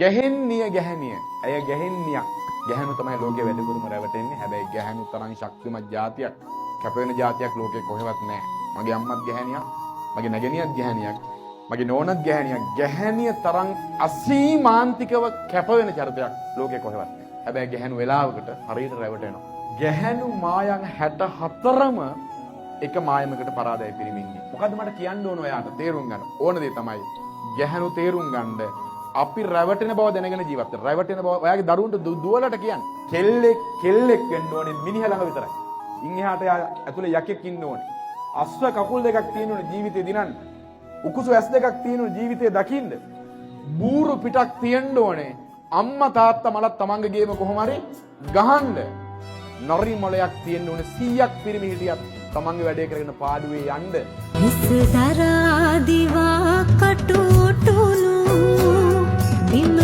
ගැහෙන්නිය ගැහණිය. ඇය ගැහෙන්නියක්. ගැහණු තමයි ලෝකේ වැඩිපුරම රැවටෙන්නේ. හැබැයි ගැහණු තරම් ශක්තිමත් జాතියක්, කැපවෙන జాතියක් ලෝකේ කොහෙවත් නැහැ. මගේ අම්මත් ගැහණියක්, මගේ නැගණියත් ගැහණියක්, මගේ නෝනත් ගැහණියක්. ගැහණිය තරම් අසීමාන්තිකව කැපවෙන චරිතයක් ලෝකේ කොහෙවත් නැහැ. හැබැයි ගැහණු වෙලාවකට හරියට රැවටෙනවා. ගැහණු මායන් 64ම එක මායමකට පරාදයි පිරිමින්නේ. මොකද්ද මට කියන්න ඕන ඔයාට තේරුම් ගන්න. ඕන දේ තමයි ගැහණු තේරුම් ගන්න. අපි රැවටෙන බව දැනගෙන ජීවත් වෙන්න. රැවටෙන බව ඔයාගේ දරුවන්ට දුවලට කියන්න. කෙල්ලෙක් වෙන්න ඕනේ මිනිහ ළඟ විතරයි. ඉන් එහාට ඇතුලේ යකෙක් ඉන්න ඕනේ. අස්ව කකුල් දෙකක් තියෙන ඕනේ ජීවිතේ දිනන්න. උකුසු ඇස් දෙකක් තියෙන ඕනේ ජීවිතේ දකින්න. බූරු පිටක් තියෙන්න ඕනේ. අම්මා තාත්තා මලත් තමන්ගේ ගේම කොහොම හරි ගහන්න. නරි මොලයක් තියෙන්න ඕනේ 100ක් පිරිමි හිටියත් තමන්ගේ වැඩේ කරගෙන පාඩුවේ යන්න. විසදරා දිවා කටුටුණු බිම